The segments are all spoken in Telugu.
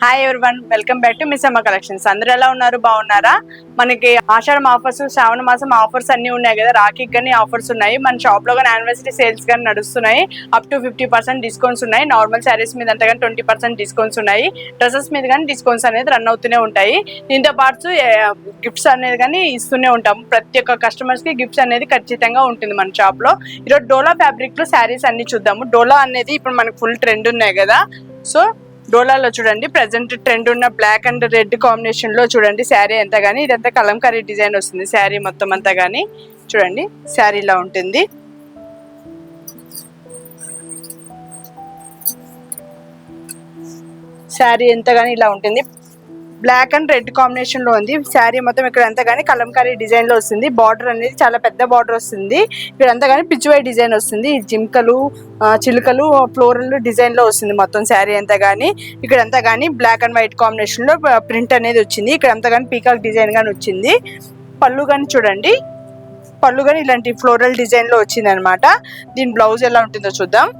Hi everyone, welcome back to miss అమ్మ కలెక్షన్స్. అందరూ ఎలా ఉన్నారు? బాగున్నారా? మనకి ఆషాఢం ఆఫర్స్, శ్రావణ మాసం ఆఫర్స్ అన్ని ఉన్నాయి కదా. రాఖీ కానీ ఆఫర్స్ ఉన్నాయి. మన షాప్ లో కానీ యానివర్సరీ సేల్స్ కానీ నడుస్తున్నాయి. అప్ టు 50% డిస్కౌంట్స్ ఉన్నాయి. నార్మల్ శారీస్ మీద అంతా కానీ 20% డిస్కౌంట్స్ ఉన్నాయి. డ్రెస్సెస్ మీద కానీ డిస్కౌంట్స్ అనేది రన్ అవుతూనే ఉంటాయి. దీంతో పాటు గిఫ్ట్స్ అనేది కానీ ఇస్తూనే ఉంటాం. ప్రతి ఒక్క కస్టమర్స్ కి గిఫ్ట్స్ అనేది ఖచ్చితంగా ఉంటుంది మన షాప్ లో. ఈరోజు డోలా ఫ్యాబ్రిక్ లో శారీస్ అన్ని చూద్దాము. డోలా అనేది ఇప్పుడు మనకు ఫుల్ ట్రెండ్ ఉన్నాయి కదా. సో డోలాలో చూడండి, ప్రెసెంట్ ట్రెండ్ ఉన్న బ్లాక్ అండ్ రెడ్ కాంబినేషన్ లో చూడండి శారీ ఎంత గానీ. ఇదంతా కలంకారీ డిజైన్ వస్తుంది శారీ మొత్తం అంతా గానీ. చూడండి శారీ ఇలా ఉంటుంది. శారీ ఎంత గానీ ఇలా ఉంటుంది. బ్లాక్ అండ్ రెడ్ కాంబినేషన్ లో ఉంది శారీ మొత్తం. ఇక్కడ అంతా కానీ కలంకారీ డిజైన్ లో వస్తుంది. బార్డర్ అనేది చాలా పెద్ద బార్డర్ వస్తుంది. ఇక్కడ అంతా కానీ పిచ్చువై డిజైన్ వస్తుంది. జింకలు, చిలుకలు, ఫ్లోరల్ డిజైన్ లో వస్తుంది మొత్తం శారీ అంతా కానీ. ఇక్కడ అంతా కానీ బ్లాక్ అండ్ వైట్ కాంబినేషన్ లో ప్రింట్ అనేది వచ్చింది. ఇక్కడ అంతా కానీ పీకాక్ డిజైన్ గానీ వచ్చింది. పళ్ళు కానీ చూడండి, పళ్ళు కానీ ఇలాంటి ఫ్లోరల్ డిజైన్ లో వచ్చింది అనమాట. దీని బ్లౌజ్ ఎలా ఉంటుందో చూద్దాం.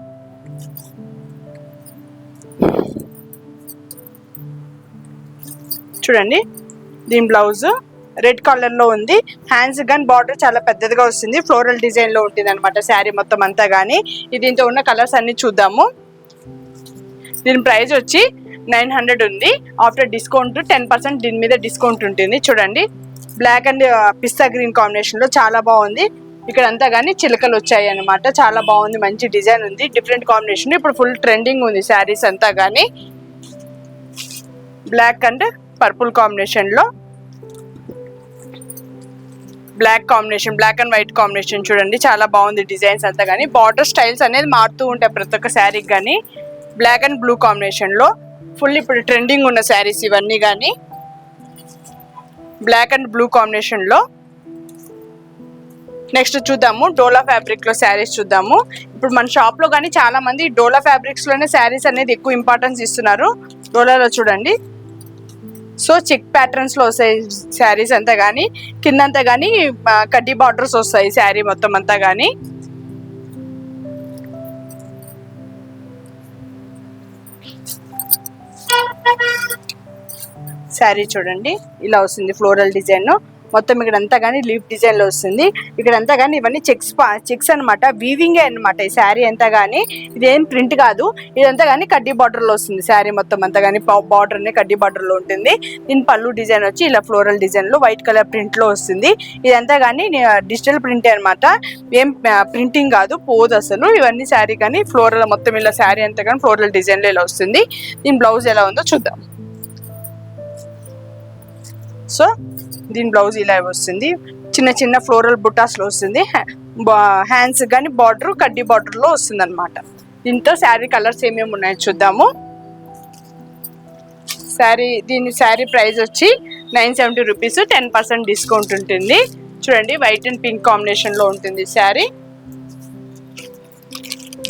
చూడండి దీని బ్లౌజ్ రెడ్ కలర్ లో ఉంది. హ్యాండ్స్ గన్ బార్డర్ చాలా పెద్దదిగా వస్తుంది. ఫ్లోరల్ డిజైన్ లో ఉంటుంది అనమాట శారీ మొత్తం అంతా గానీ. దీంతో ఉన్న కలర్స్ అన్ని చూద్దాము. దీని ప్రైస్ వచ్చి 900 ఉంది. ఆఫ్టర్ డిస్కౌంట్ 10% దీని మీద డిస్కౌంట్ ఉంటుంది. చూడండి black and pista green combination లో చాలా బాగుంది. ఇక్కడ అంతా కానీ చిలకలు వచ్చాయి అనమాట. చాలా బాగుంది, మంచి డిజైన్ ఉంది, డిఫరెంట్ కాంబినేషన్. ఇప్పుడు ఫుల్ ట్రెండింగ్ ఉంది శారీస్ అంతా కానీ. బ్లాక్ అండ్ పర్పుల్ కాంబినేషన్ లో, black combination, black and white combination చూడండి చాలా బాగుంది డిజైన్స్ అంతా కానీ. బార్డర్ స్టైల్స్ అనేది మారుతూ ఉంటాయి ప్రతి ఒక్క శారీకి కానీ. బ్లాక్ అండ్ బ్లూ కాంబినేషన్ లో ఫుల్ ఇప్పుడు ట్రెండింగ్ ఉన్న శారీస్ ఇవన్నీ కానీ. బ్లాక్ అండ్ బ్లూ కాంబినేషన్ లో నెక్స్ట్ చూద్దాము. డోలా ఫ్యాబ్రిక్ లో శారీస్ చూద్దాము. ఇప్పుడు మన షాప్ లో కానీ చాలా మంది డోలా ఫ్యాబ్రిక్స్ లోనే శారీస్ అనేది ఎక్కువ ఇంపార్టెన్స్ ఇస్తున్నారు. డోలాలో చూడండి, సో చెక్ ప్యాటర్న్స్ లో వస్తాయి శారీస్ అంతా కానీ. కిందంతా కానీ కడ్డీ బార్డర్స్ వస్తాయి శారీ మొత్తం అంతా కానీ. శారీ చూడండి ఇలా వస్తుంది ఫ్లోరల్ డిజైన్ మొత్తం. ఇక్కడ అంతా కానీ లీఫ్ డిజైన్ లో వస్తుంది. ఇక్కడ అంతా కానీ ఇవన్నీ చెక్స్ అనమాట, వీవింగ్ అనమాట ఈ శారీ అంతా కానీ. ఇదేం ప్రింట్ కాదు, ఇదంతా కానీ కడ్డీ బార్డర్ లో వస్తుంది శారీ మొత్తం అంతా కానీ. బార్డర్ అనేది కడ్డీ బార్డర్ లో ఉంటుంది. దీని పళ్ళు డిజైన్ వచ్చి ఇలా ఫ్లోరల్ డిజైన్ లో వైట్ కలర్ ప్రింట్ లో వస్తుంది. ఇదంతా కానీ డిజిటల్ ప్రింట్ అనమాట, ఏం ప్రింటింగ్ కాదు, పోదు అసలు. ఇవన్నీ శారీ కానీ ఫ్లోరల్ మొత్తం ఇలా శారీ అంతా కానీ ఫ్లోరల్ డిజైన్ లో ఇలా వస్తుంది. దీని బ్లౌజ్ ఎలా ఉందో చూద్దాం. సో దీని బ్లౌజ్ ఇలా వస్తుంది. చిన్న చిన్న ఫ్లోరల్ బుటాస్ లో వస్తుంది. హ్యాండ్స్ కానీ బార్డర్ కడ్డీ బార్డర్ లో వస్తుంది అనమాట. దీంతో శారీ కలర్స్ ఏమేమి ఉన్నాయో చూద్దాము. దీని శారీ ప్రైస్ వచ్చి 970 రూపీస్, 10% డిస్కౌంట్ ఉంటుంది. చూడండి వైట్ అండ్ పింక్ కాంబినేషన్ లో ఉంటుంది శారీ.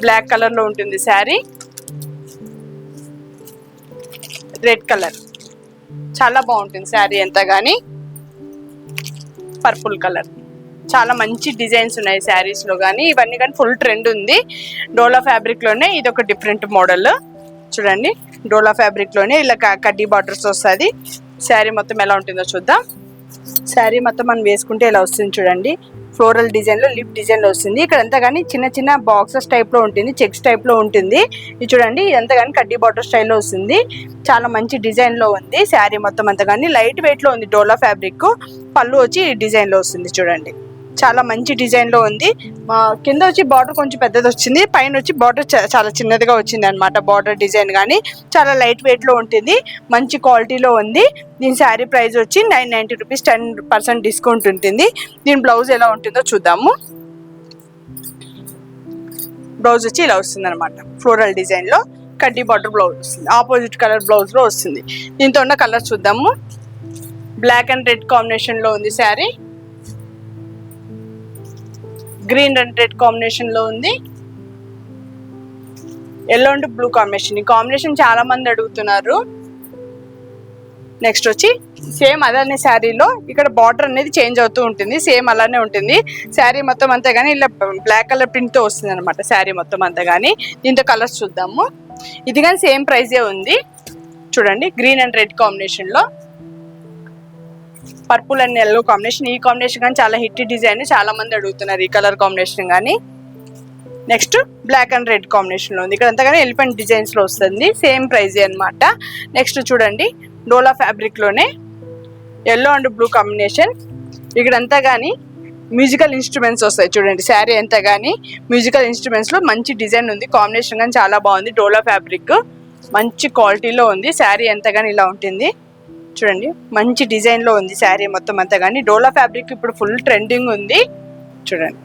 బ్లాక్ కలర్ లో ఉంటుంది శారీ. రెడ్ కలర్ చాలా బాగుంటుంది శారీ అంతా కానీ. పర్పుల్ కలర్ చాలా మంచి డిజైన్స్ ఉన్నాయి శారీస్ లో కానీ. ఇవన్నీ కానీ ఫుల్ ట్రెండ్ ఉంది డోలా ఫ్యాబ్రిక్ లోనే. ఇది ఒక డిఫరెంట్ మోడల్ చూడండి. డోలా ఫ్యాబ్రిక్ లోనే ఇలా కడ్డీ బార్డర్స్ వస్తుంది. శారీ మొత్తం ఎలా ఉంటుందో చూద్దాం. శారీ మొత్తం మనం వేసుకుంటే ఇలా వస్తుంది చూడండి. ఫ్లోరల్ డిజైన్ లో లీఫ్ డిజైన్ లో వస్తుంది. ఇక్కడ అంతా కానీ చిన్న చిన్న బాక్సెస్ టైప్ లో ఉంటుంది, చెక్స్ టైప్ లో ఉంటుంది. ఇది చూడండి ఇదంతా కానీ కడ్డీ బార్డర్ స్టైల్లో వస్తుంది. చాలా మంచి డిజైన్ లో ఉంది శారీ మొత్తం అంతా కానీ. లైట్ వెయిట్ లో ఉంది డోలా ఫ్యాబ్రిక్. పళ్ళు వచ్చి డిజైన్ లో వస్తుంది చూడండి, చాలా మంచి డిజైన్ లో ఉంది. కింద వచ్చి బార్డర్ కొంచెం పెద్దది వచ్చింది, పైన వచ్చి బార్డర్ చాలా చిన్నదిగా వచ్చింది అనమాట. బార్డర్ డిజైన్ కానీ చాలా లైట్ వెయిట్ లో ఉంటుంది, మంచి క్వాలిటీలో ఉంది. దీని శారీ ప్రైస్ వచ్చి 990 రూపీస్, 10% డిస్కౌంట్ ఉంటుంది. దీని బ్లౌజ్ ఎలా ఉంటుందో చూద్దాము. బ్లౌజ్ వచ్చి ఇలా వస్తుంది అనమాట, ఫ్లోరల్ డిజైన్ లో కడ్డీ బార్డర్ బ్లౌజ్ వస్తుంది. ఆపోజిట్ కలర్ బ్లౌజ్ లో వస్తుంది. దీంతో ఉన్న కలర్ చూద్దాము. బ్లాక్ అండ్ రెడ్ కాంబినేషన్ లో ఉంది sari. Green and red combination లో ఉంది. Yellow and blue combination. ఈ కాంబినేషన్ చాలా మంది అడుగుతున్నారు. నెక్స్ట్ వచ్చి సేమ్ అదనే శారీలో ఇక్కడ బార్డర్ అనేది చేంజ్ అవుతూ ఉంటుంది, సేమ్ అలానే ఉంటుంది శారీ మొత్తం అంతా కానీ. ఇలా బ్లాక్ కలర్ ప్రింట్ తో వస్తుంది అనమాట శారీ మొత్తం అంతా కానీ. దీంతో కలర్స్ చూద్దాము. ఇది కానీ సేమ్ ప్రైజే ఉంది. చూడండి గ్రీన్ అండ్ రెడ్ కాంబినేషన్ లో, పర్పుల్ అండ్ ఎల్లో కాంబినేషన్. ఈ కాంబినేషన్ కానీ చాలా హిట్ డిజైన్, చాలా మంది అడుగుతున్నారు ఈ కలర్ కాంబినేషన్ కానీ. Next black and red combination లో ఉంది. ఇక్కడ అంతా కానీ ఎలిఫెంట్ డిజైన్స్ లో వస్తుంది, సేమ్ ప్రైజ్ అనమాట. నెక్స్ట్ చూడండి డోలా ఫ్యాబ్రిక్ లోనే ఎల్లో అండ్ బ్లూ కాంబినేషన్. ఇక్కడ అంతా కానీ మ్యూజికల్ ఇన్స్ట్రుమెంట్స్ వస్తాయి చూడండి. శారీ అంతా కానీ మ్యూజికల్ ఇన్స్ట్రుమెంట్స్ లో మంచి డిజైన్ ఉంది, కాంబినేషన్ కానీ చాలా బాగుంది. డోలా ఫ్యాబ్రిక్ మంచి క్వాలిటీలో ఉంది. శారీ అంతా కానీ ఇలా ఉంటుంది చూడండి, మంచి డిజైన్ లో ఉంది శారీ మొత్తం అంతా కానీ. డోలా ఫ్యాబ్రిక్ ఇప్పుడు ఫుల్ ట్రెండింగ్ ఉంది చూడండి.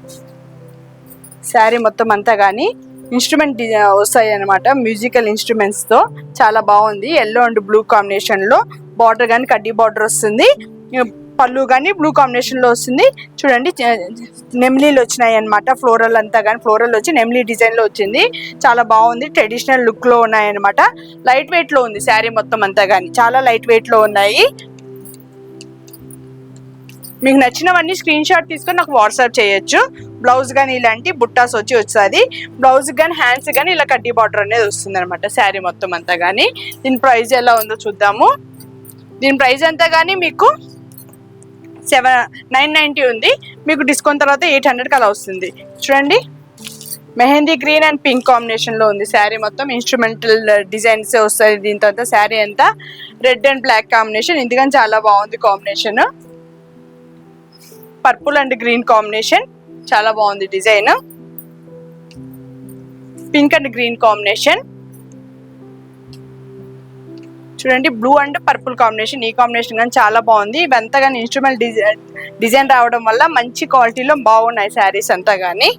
శారీ మొత్తం అంతా కానీ ఇన్స్ట్రుమెంట్ వస్తాయి అనమాట, మ్యూజికల్ ఇన్స్ట్రుమెంట్స్ తో చాలా బాగుంది. ఎల్లో అండ్ బ్లూ కాంబినేషన్ లో బార్డర్ కానీ కడ్డీ బార్డర్ వస్తుంది, పళ్ళు కానీ బ్లూ కాంబినేషన్ లో వస్తుంది చూడండి. నెమ్లీలు వచ్చినాయి అనమాట, ఫ్లోరల్ అంతా కానీ ఫ్లోరల్ వచ్చి నెమ్లీ డిజైన్ లో వచ్చింది, చాలా బాగుంది. ట్రెడిషనల్ లుక్ లో ఉన్నాయి అనమాట. లైట్ వెయిట్ లో ఉంది శారీ మొత్తం అంతా కానీ, చాలా లైట్ వెయిట్ లో ఉన్నాయి. మీకు నచ్చినవన్నీ స్క్రీన్ షాట్ తీసుకొని నాకు వాట్సాప్ చేయొచ్చు. బ్లౌజ్ కానీ ఇలాంటి బుట్టాస్ వస్తుంది, బ్లౌజ్ కానీ హ్యాండ్స్ కానీ ఇలా కడ్డీ బార్డర్ అనేది వస్తుంది అనమాట శారీ మొత్తం అంతా కానీ. దీని ప్రైస్ ఎలా ఉందో చూద్దాము. దీని ప్రైస్ అంతా కానీ మీకు 990 ఉంది, మీకు డిస్కౌంట్ తర్వాత 800కి అలా వస్తుంది చూడండి. Mehndi green and pink combination లో ఉంది శారీ మొత్తం, ఇన్స్ట్రుమెంటల్ డిజైన్స్ వస్తాయి. దీని తర్వాత శారీ అంతా రెడ్ అండ్ బ్లాక్ కాంబినేషన్, ఎందుకని చాలా బాగుంది combination. Purple and green combination చాలా బాగుంది design. Pink and green combination చూడండి, బ్లూ అండ్ పర్పుల్ కాంబినేషన్. ఈ కాంబినేషన్ కానీ చాలా బాగుంది. ఇవంతా కానీ ఇన్స్ట్రుమెంట్ డిజైన్ రావడం వల్ల మంచి క్వాలిటీలో బాగున్నాయి శారీస్ అంతా కానీ.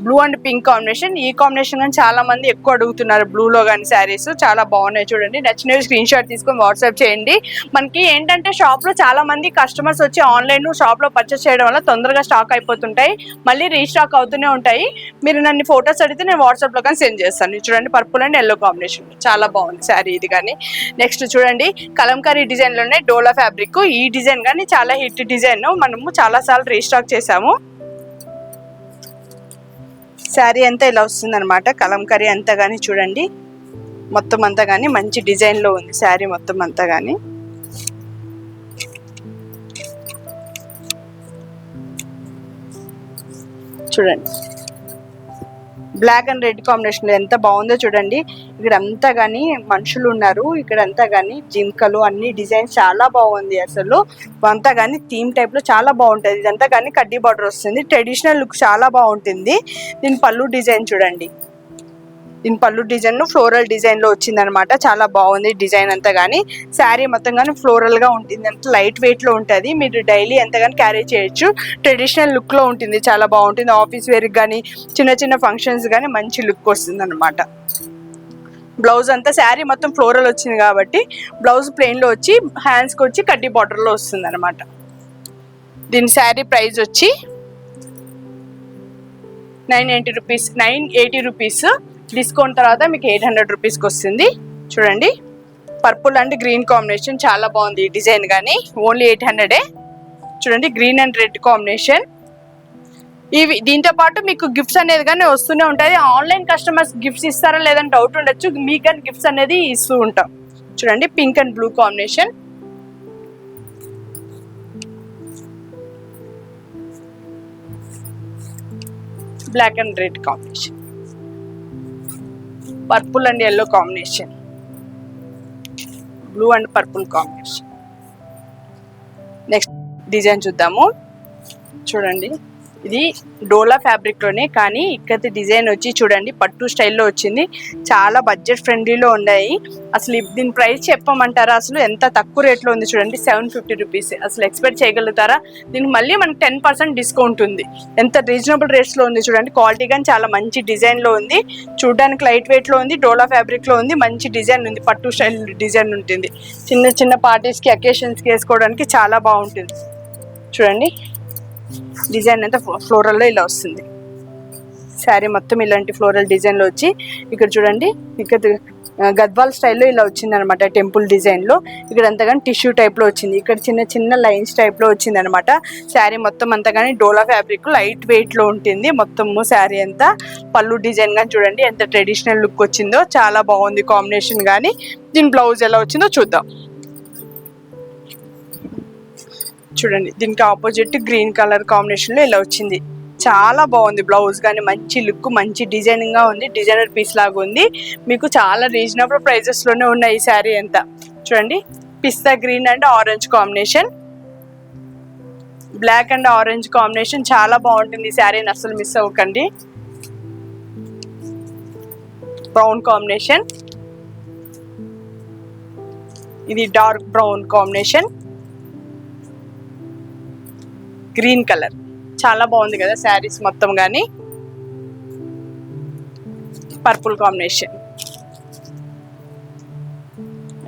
బ్లూ అండ్ పింక్ కాంబినేషన్, ఈ కాంబినేషన్ కానీ చాలా మంది ఎక్కువ అడుగుతున్నారు బ్లూలో కానీ శారీస్, చాలా బాగున్నాయి చూడండి. నచ్చినవి స్క్రీన్ షాట్ తీసుకొని వాట్సాప్ చేయండి. మనకి ఏంటంటే షాప్ లో చాలా మంది కస్టమర్స్ వచ్చి ఆన్లైన్ షాప్ లో పర్చేస్ చేయడం వల్ల తొందరగా స్టాక్ అయిపోతుంటాయి, మళ్ళీ రీస్టాక్ అవుతూనే ఉంటాయి. మీరు నన్ను ఫొటోస్ అడిగితే నేను వాట్సాప్ లో కానీ సెండ్ చేస్తాను. చూడండి పర్పుల్ అండ్ ఎల్లో కాంబినేషన్ చాలా బాగుంది శారీ ఇది కానీ. నెక్స్ట్ చూడండి కలంకారీ డిజైన్ లోనే డోలా ఫ్యాబ్రిక్. ఈ డిజైన్ కానీ చాలా హిట్ డిజైన్, మనము చాలా సార్లు రీస్టాక్ చేసాము. శారీ అంతా ఇలా వస్తుంది అనమాట, కలంకారీ అంతా కానీ చూడండి మొత్తం అంతా కానీ మంచి డిజైన్ లో ఉంది శారీ మొత్తం అంతా కానీ. చూడండి బ్లాక్ అండ్ రెడ్ కాంబినేషన్ ఎంత బాగుందో చూడండి. ఇక్కడ అంతా కానీ మనుషులు ఉన్నారు, ఇక్కడ అంతా కానీ జింకలు అన్ని డిజైన్స్ చాలా బాగుంది అసలు. అంతా కానీ థీమ్ టైప్ లో చాలా బాగుంటుంది. ఇదంతా కానీ కడ్డీ బార్డర్ వస్తుంది, ట్రెడిషనల్ లుక్ చాలా బాగుంటుంది. దీని పళ్ళు డిజైన్ చూడండి, దీని పళ్ళు డిజైన్ ఫ్లోరల్ డిజైన్ లో వచ్చింది అనమాట, చాలా బాగుంది డిజైన్ అంతా కానీ. శారీ మొత్తం కానీ ఫ్లోరల్ గా ఉంటుంది, అంటే లైట్ వెయిట్ లో ఉంటుంది, మీరు డైలీ ఎంత కానీ క్యారీ చేయొచ్చు. ట్రెడిషనల్ లుక్ లో ఉంటుంది, చాలా బాగుంటుంది. ఆఫీస్ వేర్ కానీ చిన్న చిన్న ఫంక్షన్స్ కానీ మంచి లుక్ వస్తుంది అనమాట. బ్లౌజ్ అంతా శారీ మొత్తం ఫ్లోరల్ వచ్చింది కాబట్టి బ్లౌజ్ ప్లెయిన్ లో వచ్చి హ్యాండ్స్ కి వచ్చి కడ్డీ బార్డర్ లో వస్తుంది అనమాట. దీని శారీ ప్రైస్ వచ్చి 980 రూపీస్, డిస్కౌంట్ తర్వాత మీకు 800 రూపీస్కి వస్తుంది. చూడండి పర్పుల్ అండ్ గ్రీన్ కాంబినేషన్ చాలా బాగుంది ఈ డిజైన్ కానీ, ఓన్లీ 800. చూడండి గ్రీన్ అండ్ రెడ్ కాంబినేషన్. ఇవి దీంతో పాటు మీకు గిఫ్ట్స్ అనేది కానీ వస్తూనే ఉంటుంది. ఆన్లైన్ కస్టమర్స్ గిఫ్ట్స్ ఇస్తారా లేదని డౌట్ ఉండొచ్చు, మీకు కానీ గిఫ్ట్స్ అనేది ఇస్తూ ఉంటాం. చూడండి pink and blue combination, black and red combination, purple and yellow combination, blue and purple combination. Next design చూద్దాము. చూడండి ఇది డోలా ఫ్యాబ్రిక్ లోనే కానీ ఇక్కడ డిజైన్ వచ్చి చూడండి పట్టు స్టైల్లో వచ్చింది, చాలా బడ్జెట్ ఫ్రెండ్లీలో ఉన్నాయి. అసలు దీని ప్రైస్ చెప్పమంటారా, అసలు ఎంత తక్కువ రేట్లో ఉంది చూడండి, 750 రూపీస్. అసలు ఎక్స్పెక్ట్ చేయగలుగుతారా? దీనికి మళ్ళీ మనకి 10% డిస్కౌంట్ ఉంది, ఎంత రీజనబుల్ రేట్స్ లో ఉంది చూడండి. క్వాలిటీ కానీ చాలా మంచి డిజైన్ లో ఉంది, చూడడానికి లైట్ వెయిట్ లో ఉంది, డోలా ఫ్యాబ్రిక్ లో ఉంది, మంచి డిజైన్ ఉంది, పట్టు స్టైల్ డిజైన్ ఉంటుంది. చిన్న చిన్న పార్టీస్ కి అకేషన్స్ కి వేసుకోవడానికి చాలా బాగుంటుంది. చూడండి డిజైన్ అంతా ఫ్లోరల్ లో ఇలా వస్తుంది, శారీ మొత్తం ఇలాంటి ఫ్లోరల్ డిజైన్ లో వచ్చి ఇక్కడ చూడండి ఇక్కడ గద్వాల్ స్టైల్లో ఇలా వచ్చింది అనమాట, టెంపుల్ డిజైన్లో. ఇక్కడ అంతగాని టిష్యూ టైప్లో వచ్చింది, ఇక్కడ చిన్న చిన్న లైన్స్ టైప్లో వచ్చింది అనమాట. శారీ మొత్తం అంతా కానీ డోలా ఫ్యాబ్రిక్ లైట్ వెయిట్లో ఉంటుంది మొత్తము శారీ అంతా. పళ్ళు డిజైన్ కానీ చూడండి ఎంత ట్రెడిషనల్ లుక్ వచ్చిందో, చాలా బాగుంది కాంబినేషన్. కానీ దీని బ్లౌజ్ ఎలా వచ్చిందో చూద్దాం. చూడండి దీనికి ఆపోజిట్ గ్రీన్ కలర్ కాంబినేషన్లో ఇలా వచ్చింది, చాలా బాగుంది. బ్లౌజ్ కానీ మంచి లుక్, మంచి డిజైనింగ్ గా ఉంది, డిజైనర్ పీస్ లాగా ఉంది. మీకు చాలా రీజనబుల్ ప్రైజెస్ లోనే ఉన్నాయి ఈ శారీ అంతా. చూడండి పిస్తా green and orange combination, black and orange combination చాలా బాగుంటుంది ఈ శారీని, అసలు మిస్ అవ్వకండి. బ్రౌన్ కాంబినేషన్, ఇది dark brown combination, green colour చాలా బాగుంది కదా శారీస్ మొత్తం. కానీ పర్పుల్ కాంబినేషన్,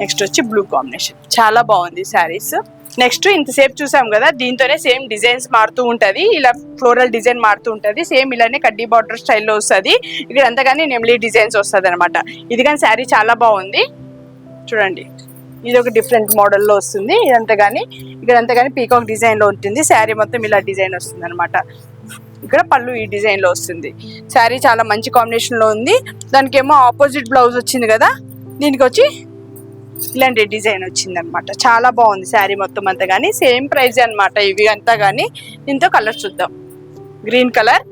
నెక్స్ట్ వచ్చి బ్లూ కాంబినేషన్, చాలా బాగుంది శారీస్. నెక్స్ట్ ఇంతసేపు చూసాం కదా, దీంతోనే సేమ్ డిజైన్స్ మారుతూ ఉంటుంది, ఇలా ఫ్లోరల్ డిజైన్ మారుతూ ఉంటుంది, సేమ్ ఇలానే కడ్డీ బార్డర్ స్టైల్లో వస్తుంది. ఇక్కడ అంతగాని నెమ్లీ డిజైన్స్ వస్తుంది అనమాట. ఇది కానీ శారీ చాలా బాగుంది. చూడండి ఇది ఒక డిఫరెంట్ మోడల్లో వస్తుంది. ఇదంతా కానీ ఇక్కడ అంతా కానీ పీకాక్ డిజైన్లో ఉంటుంది, శారీ మొత్తం ఇలా డిజైన్ వస్తుంది అనమాట. ఇక్కడ పళ్ళు ఈ డిజైన్లో వస్తుంది. శారీ చాలా మంచి కాంబినేషన్లో ఉంది. దానికి ఏమో ఆపోజిట్ బ్లౌజ్ వచ్చింది కదా, దీనికి వచ్చి ఇలాంటి డిజైన్ వచ్చింది అనమాట. చాలా బాగుంది శారీ మొత్తం అంతా కానీ, సేమ్ ప్రైజ్ అనమాట ఇవి అంతా కానీ. దీంతో కలర్ చూద్దాం. Green colour,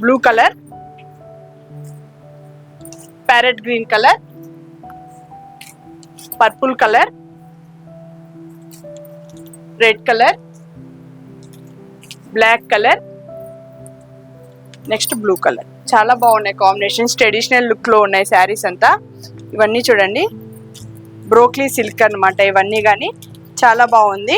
blue colour, parrot green colour, purple colour, red colour, black colour, next blue colour. చాలా బాగున్నాయి కాంబినేషన్స్, ట్రెడిషనల్ లుక్ లో ఉన్నాయి శారీస్ అంతా. ఇవన్నీ చూడండి బ్రోక్లీ సిల్క్ అనమాట ఇవన్నీ. కానీ చాలా బాగుంది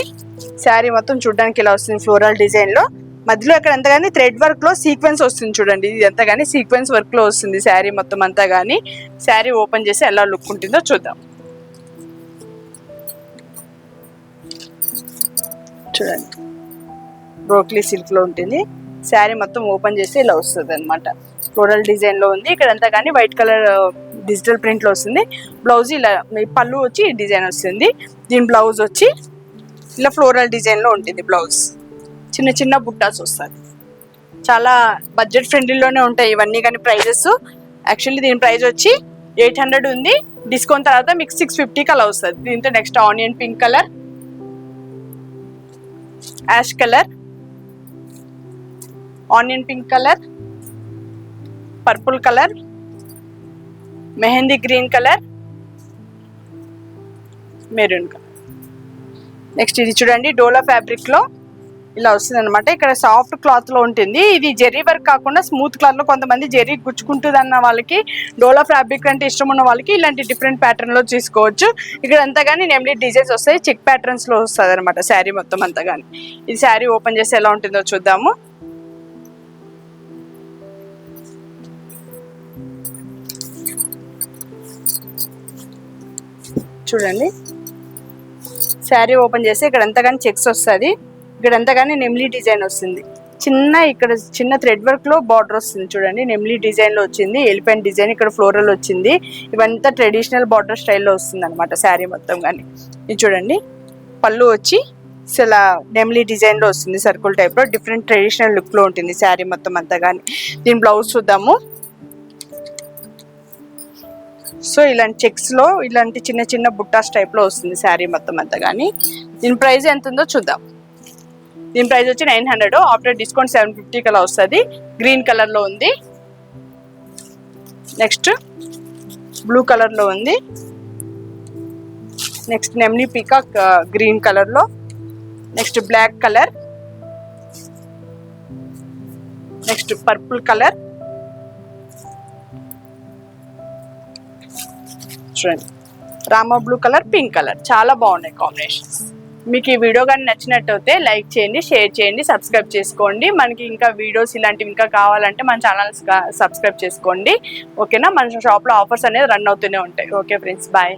శారీ మొత్తం. చూడడానికి ఇలా వస్తుంది ఫ్లోరల్ డిజైన్ లో, మధ్యలో ఇక్కడ అంతా కానీ థ్రెడ్ వర్క్ లో సీక్వెన్స్ వస్తుంది. చూడండి ఇది అంతా కానీ సీక్వెన్స్ వర్క్ లో వస్తుంది శారీ మొత్తం అంతా కానీ. శారీ ఓపెన్ చేసి ఎలా లుక్ ఉంటుందో చూద్దాం. చూడండి బ్రోక్లీ సిల్క్ లో ఉంటుంది శారీ మొత్తం. ఓపెన్ చేసి ఇలా వస్తుంది అనమాట, ఫ్లోరల్ డిజైన్ లో ఉంది. ఇక్కడ అంతా కానీ వైట్ కలర్ డిజిటల్ ప్రింట్ లో వస్తుంది. బ్లౌజ్ ఇలా పళ్ళు వచ్చి డిజైన్ వస్తుంది. దీని బ్లౌజ్ వచ్చి ఇలా ఫ్లోరల్ డిజైన్ లో ఉంటుంది. బ్లౌజ్ చిన్న చిన్న బుట్టాస్ వస్తుంది. చాలా బడ్జెట్ ఫ్రెండ్లీలోనే ఉంటాయి ఇవన్నీ కానీ ప్రైజెస్. యాక్చువల్లీ దీని ప్రైస్ వచ్చి 800 ఉంది, డిస్కౌంట్ తర్వాత మీకు 650కి అలా వస్తుంది. దీంతో next onion pink colour, ash colour, onion pink colour, purple colour, mehndi green colour, maroon colour. Next ఇది చూడండి డోలా ఫ్యాబ్రిక్ లో ఇలా వస్తుంది అనమాట. ఇక్కడ సాఫ్ట్ క్లాత్ లో ఉంటుంది. ఇది జెర్రీ వర్క్ కాకుండా స్మూత్ క్లాత్ లో, కొంతమంది జెర్రీ గుచ్చుకుంటుంది అన్న వాళ్ళకి, డోలా ఫ్యాబ్రిక్ అంటే ఇష్టం ఉన్న వాళ్ళకి ఇలాంటి డిఫరెంట్ ప్యాటర్న్ లో తీసుకోవచ్చు. ఇక్కడ అంతా కానీ నెమ్లీ డిజైన్స్ వస్తాయి, చెక్ ప్యాటర్న్స్ లో వస్తుంది అనమాట శారీ మొత్తం అంతా కానీ. ఇది శారీ ఓపెన్ చేసి ఎలా ఉంటుందో చూద్దాము. చూడండి శారీ ఓపెన్ చేసి ఇక్కడ అంతా కానీ చెక్స్ వస్తుంది, ఇక్కడ అంతా కానీ నెమ్లీ డిజైన్ వస్తుంది. ఇక్కడ చిన్న థ్రెడ్ వర్క్ లో బార్డర్ వస్తుంది. చూడండి నెమ్లీ డిజైన్ లో వచ్చింది, ఎలిఫెంట్ డిజైన్, ఇక్కడ ఫ్లోరల్ వచ్చింది. ఇవంతా ట్రెడిషనల్ బార్డర్ స్టైల్లో వస్తుంది అనమాట శారీ మొత్తం కానీ. ఇది చూడండి పళ్ళు వచ్చి ఇలా నెమ్లీ డిజైన్ లో వస్తుంది, సర్కిల్ టైప్ లో, డిఫరెంట్ ట్రెడిషనల్ లుక్ లో ఉంటుంది శారీ మొత్తం అంతా కానీ. దీని బ్లౌజ్ చూద్దాము. సో ఇలాంటి చెక్స్ లో ఇలాంటి చిన్న చిన్న బుట్టాస్ టైప్ లో వస్తుంది శారీ మొత్తం అంతా కానీ. దీని ప్రైస్ ఎంత ఉందో చూద్దాం. దీని ప్రైస్ వచ్చి 900, ఆఫ్టర్ డిస్కౌంట్ 750కి అలా వస్తుంది. గ్రీన్ కలర్ లో ఉంది, నెక్స్ట్ బ్లూ కలర్ లో ఉంది, next namely peacock green colour లో, next black colour, next purple colour. చూడండి Rama blue colour, pink colour, చాలా బాగున్నాయి కాంబినేషన్స్. మీకు ఈ వీడియో కానీ నచ్చినట్టయితే లైక్ చేయండి, షేర్ చేయండి, సబ్స్క్రైబ్ చేసుకోండి. మనకి ఇంకా వీడియోస్ ఇలాంటివి ఇంకా కావాలంటే మన ఛానల్ సబ్స్క్రైబ్ చేసుకోండి. ఓకేనా, మన షాప్లో ఆఫర్స్ అనేది రన్ అవుతూనే ఉంటాయి. Okay friends, bye.